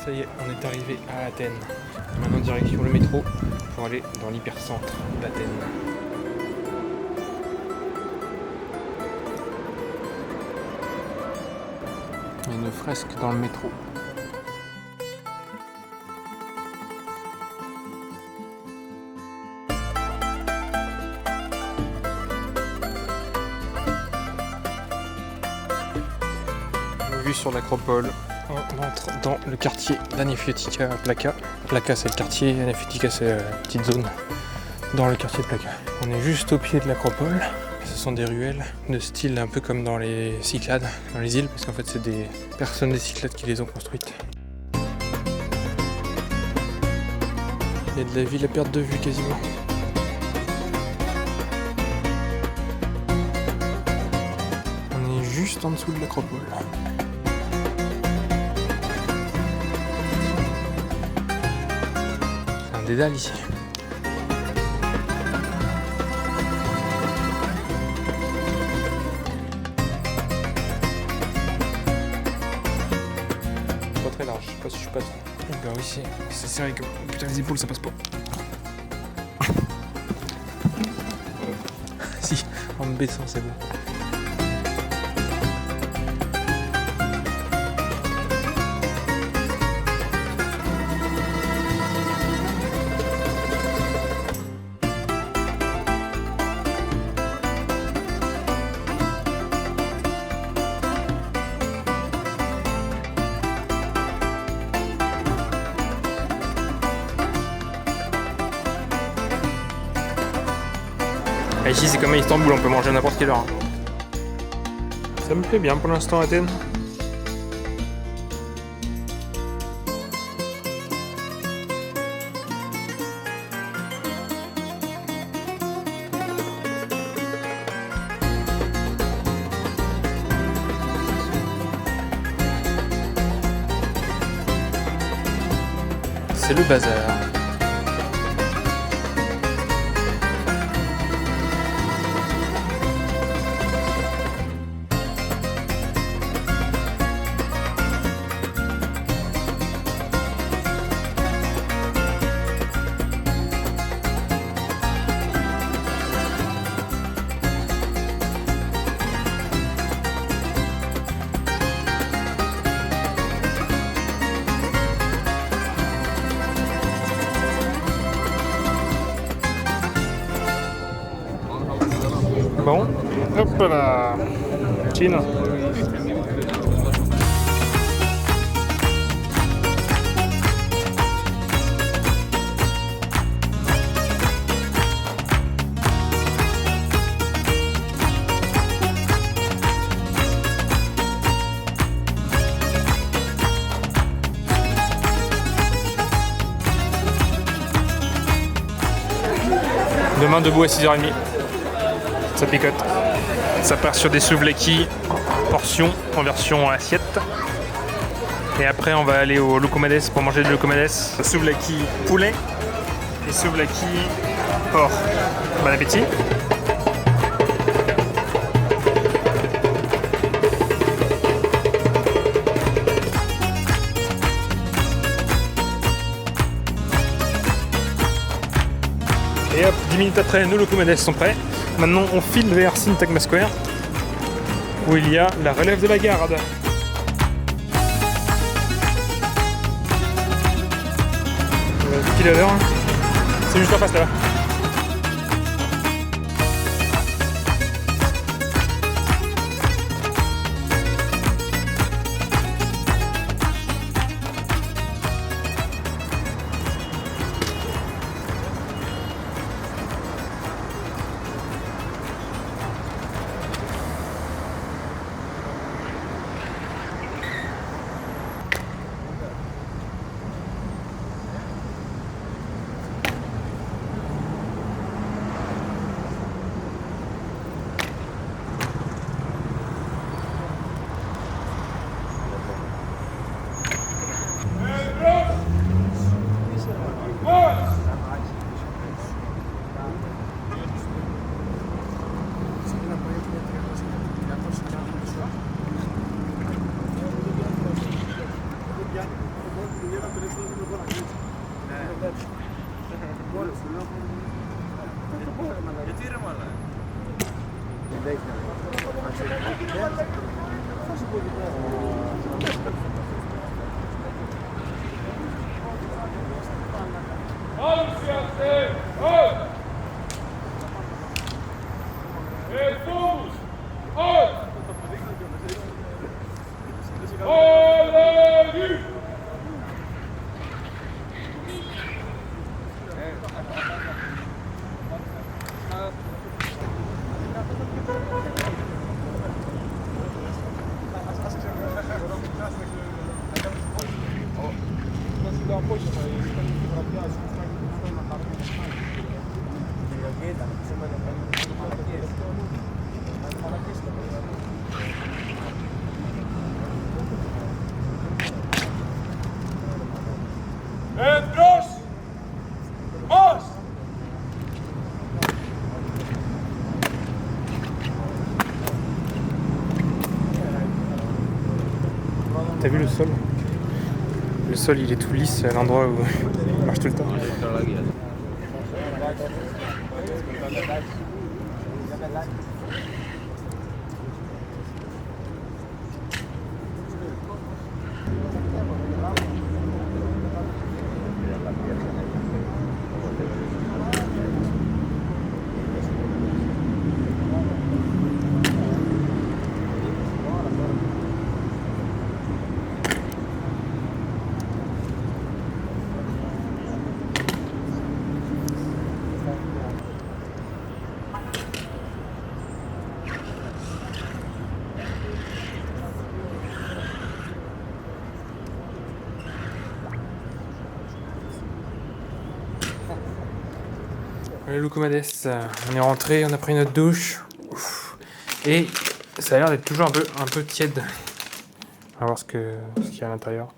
Ça y est, on est arrivé à Athènes. Maintenant direction le métro pour aller dans l'hypercentre d'Athènes. Il y a une fresque dans le métro. Vue sur l'acropole. On entre dans le quartier d'Anefiotika Plaka. Plaka c'est le quartier, Anefiotika c'est la petite zone dans le quartier de Plaka. On est juste au pied de l'acropole. Ce sont des ruelles de style un peu comme dans les Cyclades, dans les îles, parce qu'en fait c'est des personnes des Cyclades qui les ont construites. Il y a de la ville à perte de vue quasiment. On est juste en dessous de l'acropole. Dédale ici. Pas très large, je sais pas si je suis pas. Bah oui, c'est serré que putain les épaules ça passe pas. Si, en me baissant c'est bon. Ici c'est comme à Istanbul, on peut manger à n'importe quelle heure. Ça me plaît bien pour l'instant Athènes. C'est le bazar. Bon, hop là, Chine. Demain debout à 6h30. Ça picote. Ça part sur des souvlaki portions en version assiette. Et après on va aller au Loukoumades pour manger du Loukoumades. Souvlaki poulet et souvlaki porc. Bon appétit. Et hop, 10 minutes après, nos Loukoumades sont prêts. Maintenant, on file vers Syntagma Square, où il y a la relève de la garde. Pile à l'heure. C'est juste en face là-bas. T'as vu le sol? Le sol il est tout lisse à l'endroit où il marche tout le temps. Le Lucumades, on est rentré, on a pris notre douche. Ouf. Et ça a l'air d'être toujours un peu tiède. On va voir ce qu'il y a à l'intérieur.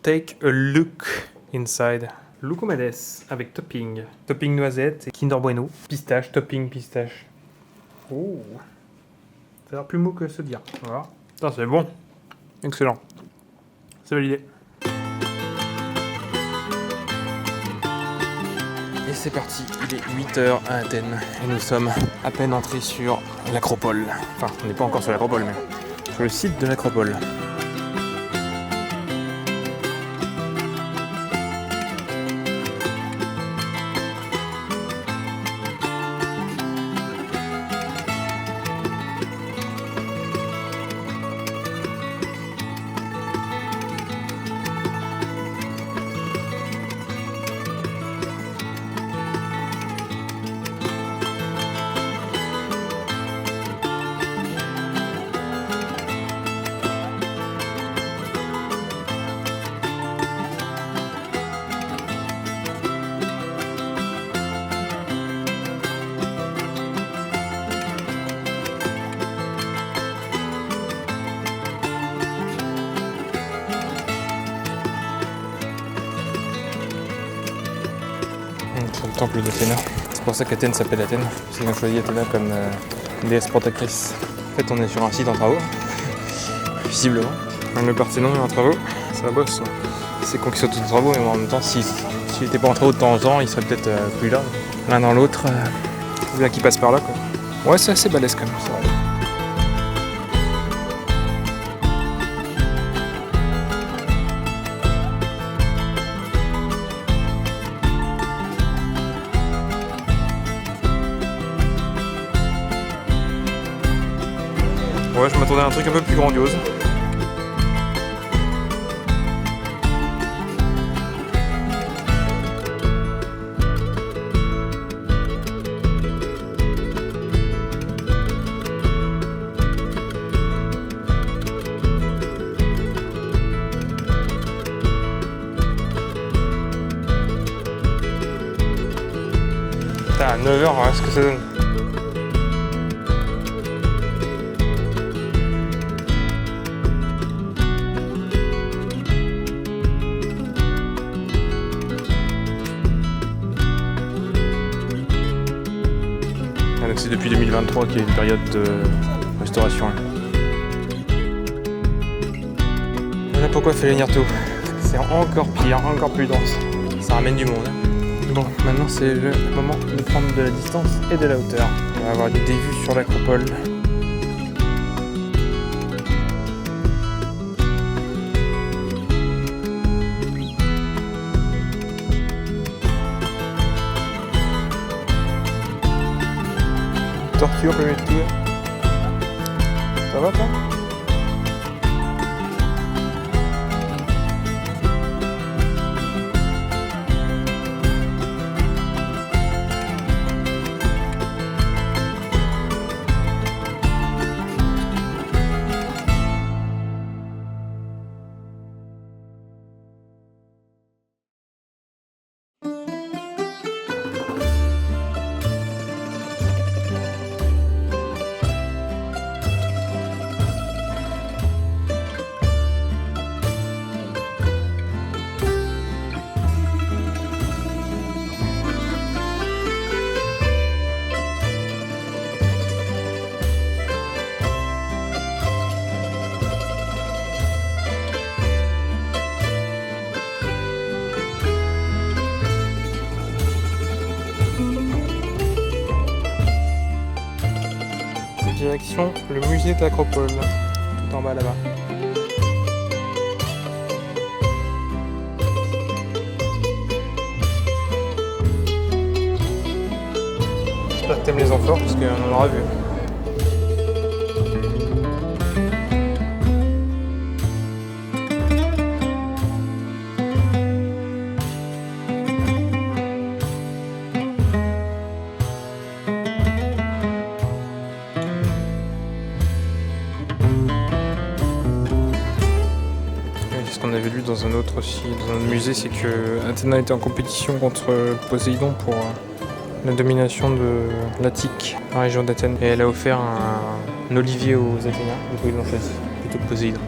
Take a look inside. Lucumades avec topping. Topping noisette et Kinder Bueno. Pistache, topping pistache. Oh. Ça a l'air plus mou que se dire. Voilà. Ça c'est bon. Excellent. C'est validé. Et c'est parti, il est 8h à Athènes et nous sommes à peine entrés sur l'Acropole. Enfin, on n'est pas encore sur l'Acropole, mais sur le site de l'Acropole. Sur le temple d'Athéna. C'est pour ça qu'Athènes s'appelle Athènes. Ils ont choisi Athéna comme déesse protectrice. En fait, on est sur un site en travaux, visiblement. Le Parthénon est en travaux, ça bosse. C'est con qu'ils soient tous en travaux, mais en même temps, s'il n'était pas en travaux de temps en temps, il serait peut-être plus là. L'un dans l'autre, faut bien qu'ils passent par là, quoi. Ouais, c'est assez balèze quand même, c'est vrai. Ouais, je m'attendais à un truc un peu plus grandiose. À 9h, voilà ce que ça donne. Donc c'est depuis 2023 qu'il y a une période de restauration. Voilà pourquoi il fallait venir tôt. C'est encore pire, encore plus dense. Ça ramène du monde. Bon, maintenant c'est le moment de prendre de la distance et de la hauteur. On va avoir des vues sur l'Acropole. voiture, premier tour. Ça va toi? Direction le musée de l'Acropole, tout en bas là-bas. J'espère que t'aimes les amphores parce qu'on en aura vu. Ce qu'on avait lu dans un autre aussi, dans un musée, c'est que Athéna était en compétition contre Poséidon pour la domination de l'Attique, la région d'Athènes. Et elle a offert un olivier aux Athéniens, du coup ils l'ont choisi, plutôt que Poséidon.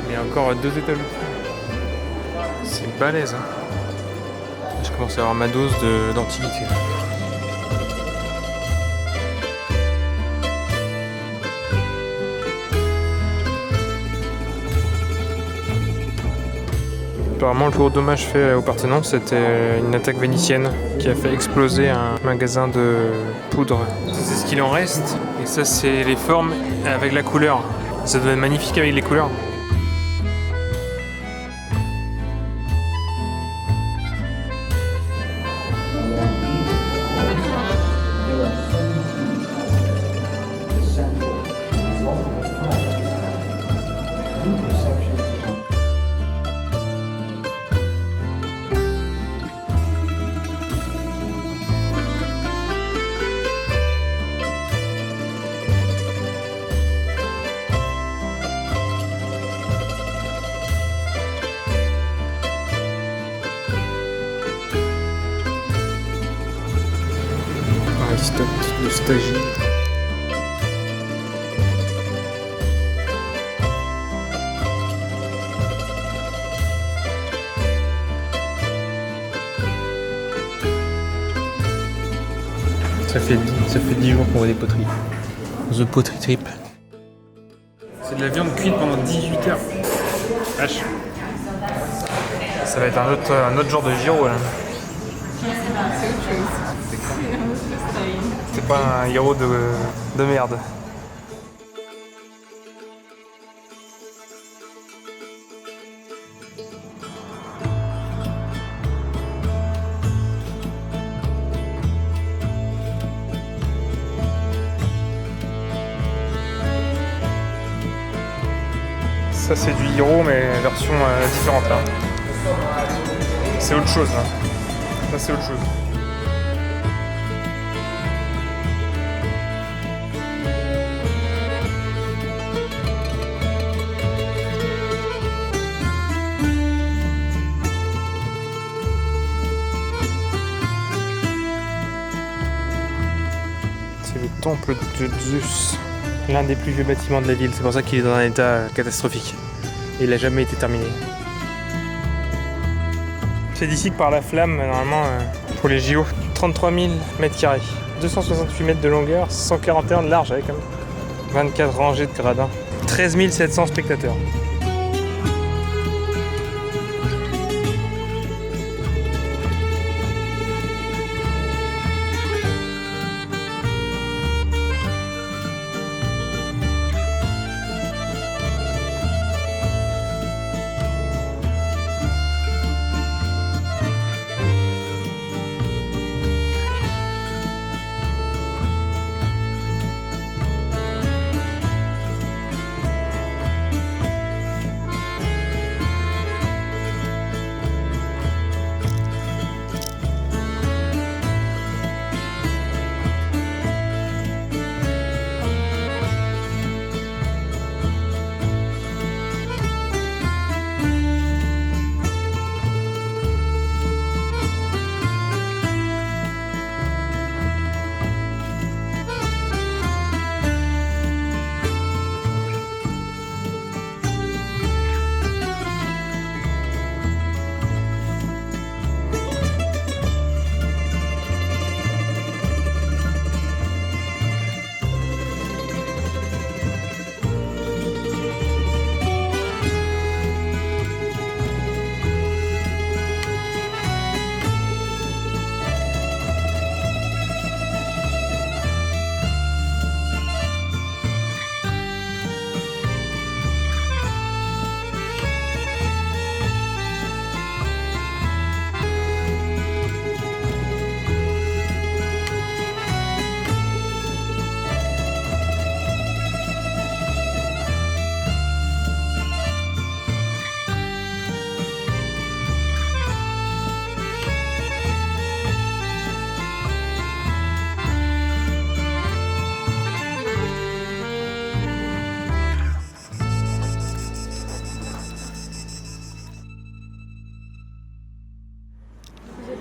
Il y a encore 2 étages. C'est balèze, hein. Je commence à avoir ma dose d'antiquité. Apparemment, le plus gros dommage fait au Parthénon, c'était une attaque vénitienne qui a fait exploser un magasin de poudre. Ça, c'est ce qu'il en reste. Et ça, c'est les formes avec la couleur. Ça doit être magnifique avec les couleurs. Le stagie. Ça fait 10 jours qu'on voit des poteries. The Pottery Trip. C'est de la viande cuite pendant 18 heures. H. Ça va être un autre genre de gyro là. C'est pas un gyro de merde. Ça c'est du gyro mais version différente là. C'est autre chose là. Ça c'est autre chose. C'est le temple de Zeus. L'un des plus vieux bâtiments de la ville, c'est pour ça qu'il est dans un état catastrophique. Et il n'a jamais été terminé. C'est d'ici que par la flamme, normalement, pour les JO, 33 000 m², 268 mètres de longueur, 141 de large avec quand même 24 rangées de gradins, 13 700 spectateurs.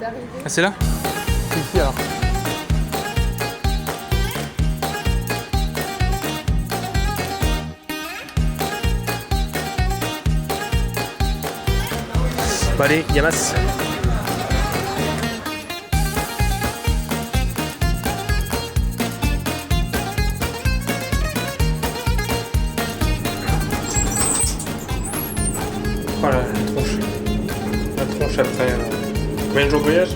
est arrivé. Ah, c'est là? C'est ici alors. Bon allez, Yamas. Voilà, la tronche. La tronche après. Combien de jours de voyage?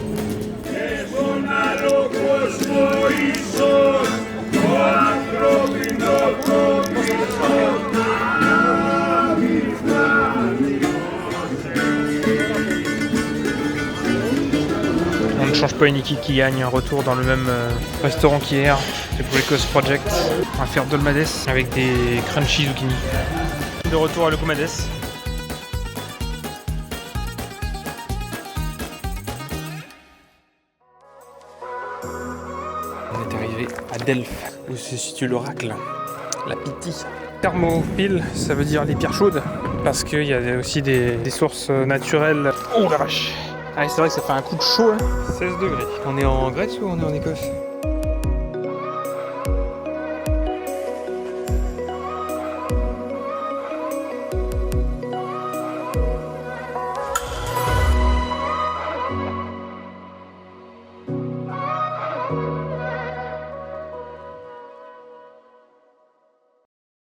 On ne change pas une équipe qui gagne, un retour dans le même restaurant qu'hier. C'est pour l'Ecos Project. On va faire dolmades avec des crunchy zucchini. De retour à Locomades. On est arrivé à Delphes, où se situe l'oracle, la Pythie. Thermopile, ça veut dire les pierres chaudes, parce qu'il y a aussi des sources naturelles. Oh la vache! Ah c'est vrai que ça fait un coup de chaud là. 16 degrés. On est en Grèce ou on est en Écosse?